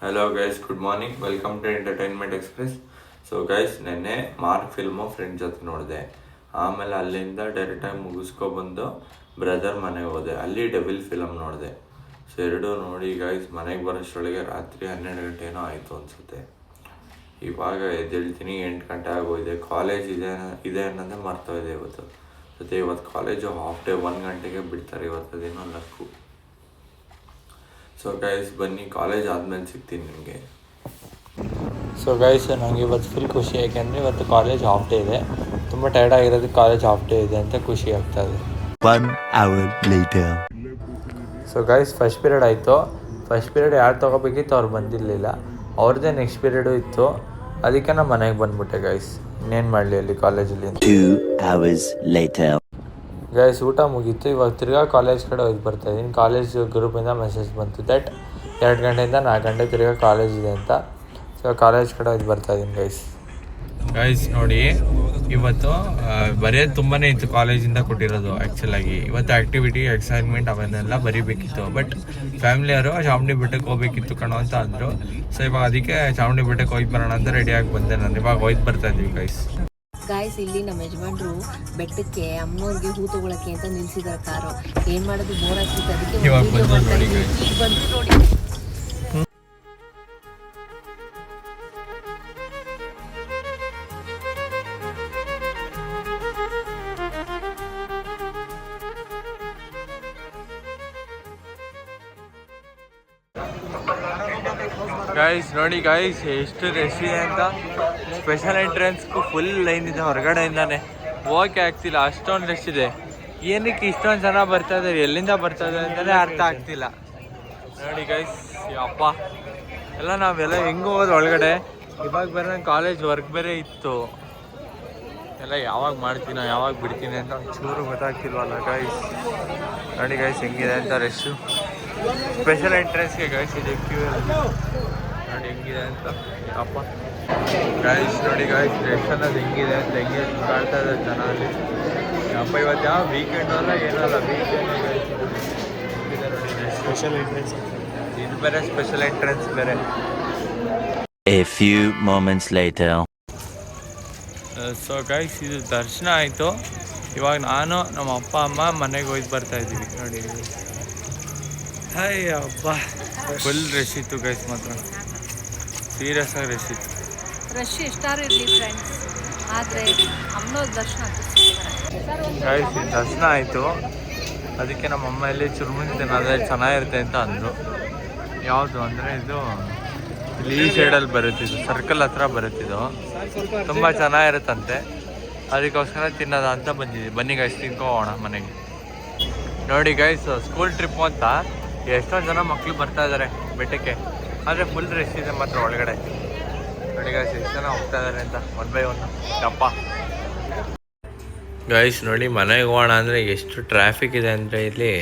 Hello guys, good morning. Welcome to entertainment express. So guys, ನೆನ್ನೆ Mark film friend ಜೊತೆ ನೋಡಿದೆ. ಆಮೇಲೆ ಅಲ್ಲಿಂದ ಡೈರೆಕ್ಟಾಗಿ ಮುಗಿಸ್ಕೊಬಂದು ಬ್ರದರ್ ಮನೆಗೆ ಹೋದೆ. ಅಲ್ಲಿ ಡೆವಿಲ್ ಫಿಲಮ್ ನೋಡಿದೆ. ಸೊ ಎರಡೂ ನೋಡಿ ಗೈಸ್, ಮನೆಗೆ ಬರೋಷ್ಟರೊಳಗೆ ರಾತ್ರಿ 12 ಗಂಟೆ ಏನೋ ಆಯಿತು ಅನಿಸುತ್ತೆ. ಇವಾಗ ಎದ್ದೇಳ್ತೀನಿ, 8 ಗಂಟೆ ಆಗೋಗಿದೆ. ಕಾಲೇಜ್ ಇದೆ ಅನ್ನೋದೇ ಮರ್ತೋಗಿದೆ ಇವತ್ತು. ಜೊತೆ ಇವತ್ತು ಕಾಲೇಜು ಹಾಫ್ ಡೇ 1 ಗಂಟೆಗೆ ಬಿಡ್ತಾರೆ. ಇವತ್ತು ಅದೇನೋ ಲಕ್ಕು. ಸೊ ಗೈಸ್, ಬನ್ನಿ, ಕಾಲೇಜ್ ಆದಮೇಲೆ ಸಿಗ್ತೀನಿ ನಿಮಗೆ. ಸೊ ಗೈಸ್, ನನಗೆ ಇವತ್ತು ಫುಲ್ ಖುಷಿ, ಯಾಕೆಂದರೆ ಇವತ್ತು ಕಾಲೇಜ್ ಹಾಫ್ ಡೇ ಇದೆ. ತುಂಬ ಟೈರ್ಡ್ ಆಗಿರೋದಕ್ಕೆ ಕಾಲೇಜ್ ಹಾಫ್ ಡೇ ಇದೆ ಅಂತ ಖುಷಿ ಆಗ್ತಾಯಿದೆ. 1 hour later. So guys, first period ಆಯಿತು. ಫಸ್ಟ್ ಪೀರಿಯಡ್ ಯಾರು ತೊಗೋಬೇಕಿತ್ತು ಅವ್ರು ಬಂದಿರಲಿಲ್ಲ. ಅವ್ರದ್ದೇ ನೆಕ್ಸ್ಟ್ ಪೀರಿಯಡು ಇತ್ತು. ಅದಕ್ಕೆ ನಾನು ಮನೆಗೆ ಬಂದುಬಿಟ್ಟೆ ಗೈಸ್. ಇನ್ನೇನು ಮಾಡಲಿ ಅಲ್ಲಿ ಕಾಲೇಜಲ್ಲಿ. 2 hours later. ಗೈಸ್, ಊಟ ಮುಗೀತು. ಇವಾಗ ತಿರ್ಗಾ ಕಾಲೇಜ್ ಕಡೆ ಹೋಗಿ ಬರ್ತಾಯಿದ್ದೀನಿ. ಕಾಲೇಜ್ ಗ್ರೂಪಿಂದ ಮೆಸೇಜ್ ಬಂತು ದಟ್ 2 ಗಂಟೆಯಿಂದ 4 ಗಂಟೆ ತಿರ್ಗಾ ಕಾಲೇಜ್ ಇದೆ ಅಂತ. ಸೊ ಕಾಲೇಜ್ ಕಡೆ ಹೋಗಿ ಬರ್ತಾಯಿದ್ದೀನಿ ಗೈಸ್. ನೋಡಿ, ಇವತ್ತು ಬರೆಯೋದು ತುಂಬಾ ಇತ್ತು ಕಾಲೇಜಿಂದ ಕೊಟ್ಟಿರೋದು. ಆ್ಯಕ್ಚುಲಾಗಿ ಇವತ್ತು ಆ್ಯಕ್ಟಿವಿಟಿ, ಅಸೈನ್ಮೆಂಟ್ ಅವನ್ನೆಲ್ಲ ಬರೀಬೇಕಿತ್ತು. ಬಟ್ ಫ್ಯಾಮಿಲಿಯವರು ಚಾಮುಂಡಿ ಬೆಟ್ಟಕ್ಕೆ ಹೋಗ್ಬೇಕಿತ್ತು ಕಣೋ ಅಂತ ಅಂದರು. ಸೊ ಇವಾಗ ಅದಕ್ಕೆ ಚಾಮುಂಡಿ ಬೆಟ್ಟಕ್ಕೆ ಹೋಗಿ ಬರೋಣ ಅಂತ ರೆಡಿಯಾಗಿ ಬಂದೆ ನಾನು. ಇವಾಗ ಹೋಗಿ ಬರ್ತಾಯಿದ್ದೀವಿ ಗಾಯ್ಸ್, ಇಲ್ಲಿ ನಮ್ಮ ಯಜಮಾನ್ರು ಬೆಟ್ಟಕ್ಕೆ ಅಮ್ಮನವ್ರಿಗೆ ಹೂ ತಗೊಳಕ್ಕೆ ಅಂತ ನಿಲ್ಸಿದಾರೆ ಕಾರು. ಏನ್ ಮಾಡೋದು, ಬೋರ್ ಆಗ್ತಿತ್ತು. ಅದಕ್ಕೆ ಈಗ ಬಂದ್ರು ನೋಡಿ. ಗೈಸ್ ನೋಡಿ ಗೈಸ್, ಎಷ್ಟು ರಶ್ ಇದೆ ಅಂತ. ಸ್ಪೆಷಲ್ ಎಂಟ್ರೆನ್ಸ್ಗೂ ಫುಲ್ ಲೈನ್ ಇದೆ ಹೊರಗಡೆಯಿಂದಾನೆ. ಹೋಗಕ್ಕೆ ಆಗ್ತಿಲ್ಲ, ಅಷ್ಟೊಂದು ರಶ್ ಇದೆ. ಏನಕ್ಕೆ ಇಷ್ಟೊಂದು ಜನ ಬರ್ತಾ ಇದ್ದಾರೆ, ಎಲ್ಲಿಂದ ಬರ್ತಾ ಇದ್ದಾರೆ ಅಂತಲೇ ಅರ್ಥ ಆಗ್ತಿಲ್ಲ. ನೋಡಿ ಗೈಸ್, ಅಪ್ಪ ಎಲ್ಲ ನಾವೆಲ್ಲ ಹೆಂಗೆ ಹೋಗೋದು ಒಳಗಡೆ. ಇವಾಗ ಬೇರೆ ನನ್ನ ಕಾಲೇಜ್ ವರ್ಕ್ ಬೇರೆ ಇತ್ತು. ಎಲ್ಲ ಯಾವಾಗ ಮಾಡ್ತೀನೋ ಯಾವಾಗ ಬಿಡ್ತೀನಿ ಅಂತ ಒಂಚೂರು ಗೊತ್ತಾಗ್ತಿಲ್ವಲ್ಲ ಗೈಸ್. ನೋಡಿ ಗೈಸ್, ಹೆಂಗಿದೆ ಅಂತ ರಶ್ಶು. ಸ್ಪೆಷಲ್ ಎಂಟ್ರೆನ್ಸ್ಗೆ ಗೈಸ್ ಇದೆ ಕ್ಯೂ. ನೋಡಿ ಹೆಂಗಿದೆ ಅಂತ ಅಪ್ಪ. ಗೈಸ್ ನೋಡಿ ಗೈಸ್, ರಶ್ ಅನ್ನೋದು ಹೆಂಗಿದೆ ಅಂತ, ಹೆಂಗೆ ಕಾಡ್ತಾ ಇದ್ದಾರೆ ಜನ ಅಲ್ಲಿ. ಅಪ್ಪ ಇವತ್ತು ಯಾವ ವೀಕೆಂಡ್ ಅಲ್ಲ ಏನಲ್ಲ, ವೀಕೆಂಡ್ ಗೈಸ್. ನೋಡಿ ಸ್ಪೆಷಲ್ ಎಂಟ್ರೆನ್ಸ್ ಇದು ಬೇರೆ, ಸ್ಪೆಷಲ್ ಎಂಟ್ರೆನ್ಸ್ ಬೇರೆ. A few moments later. So guys, ಇದು ದರ್ಶನ ಆಯಿತು. ಇವಾಗ ನಾನು ನಮ್ಮ ಅಪ್ಪ ಅಮ್ಮ ಮನೆಗೆ ಹೋಗಿ ಬರ್ತಾಯಿದ್ದೀವಿ. ನೋಡಿ ಹಾಯ್ ಅಪ್ಪ, ಫುಲ್ ರಶ್ ಇತ್ತು ಗೈಸ್. ಮಾತ್ರ ಸೀರಿಯಸ್ ಆಗಿ ರಶ್ ಇತ್ತು. ರಶ್ ಎಷ್ಟಾರು ಇರಲಿ ಫ್ರೆಂಡ್ಸ್, ಆದರೆ ಅಮ್ಮನವ್ರ ದರ್ಶನ ಗೈಸ್, ಇದು ದರ್ಶನ ಆಯಿತು. ಅದಕ್ಕೆ ನಮ್ಮ ಅಮ್ಮ ಇಲ್ಲಿ ಚುರುಮುರಿ ತಿನ್ನೋದ್ರೆ ಚೆನ್ನಾಗಿರುತ್ತೆ ಅಂತ ಅಂದರು. ಯಾವುದು ಅಂದರೆ ಇದು ಇಲ್ಲಿ ಈ ಸೈಡಲ್ಲಿ ಬರುತ್ತಿದ್ದು, ಸರ್ಕಲ್ ಹತ್ರ ಬರುತ್ತಿದ್ದು. ತುಂಬ ಚೆನ್ನಾಗಿರುತ್ತಂತೆ. ಅದಕ್ಕೋಸ್ಕರ ತಿನ್ನೋದ ಅಂತ ಬಂದಿದ್ದೀವಿ. ಬನ್ನಿ ಗೈಸ್, ತಿನ್ಕೋಣ ಮನೆಗೆ. ನೋಡಿ ಗೈಸ್, ಸ್ಕೂಲ್ ಟ್ರಿಪ್ಪು ಅಂತ ಎಷ್ಟೊಂದು ಜನ ಮಕ್ಕಳು ಬರ್ತಾ ಇದ್ದಾರೆ ಬೆಟ್ಟಕ್ಕೆ. ಆದರೆ ಫುಲ್ ರಶ್ ಇದೆ ಮಾತ್ರ ಒಳಗಡೆ. ನೋಡಿ ಗೈಸ್, ಎಷ್ಟು ಜನ ಹೋಗ್ತಾ ಇದ್ದಾರೆ ಅಂತ 1 by 1 ಅಪ್ಪ. ಗೈಸ್ ನೋಡಿ, ಮನೆಗೆ ಹೋಗೋಣ ಅಂದರೆ ಎಷ್ಟು ಟ್ರಾಫಿಕ್ ಇದೆ ಅಂದರೆ ಇಲ್ಲಿ.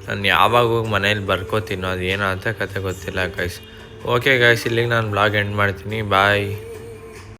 ನಾನು ಯಾವಾಗ ಹೋಗಿ ಮನೇಲಿ ಬರ್ಕೋತೀನೋ ಅದು ಏನೋ ಅಂತ ಕತೆ ಗೊತ್ತಿಲ್ಲ ಗೈಸ್. ಓಕೆ ಗೈಸ್, ಇಲ್ಲಿಗೆ ನಾನು ಬ್ಲಾಗ್ ಎಂಡ್ ಮಾಡ್ತೀನಿ. ಬಾಯ್.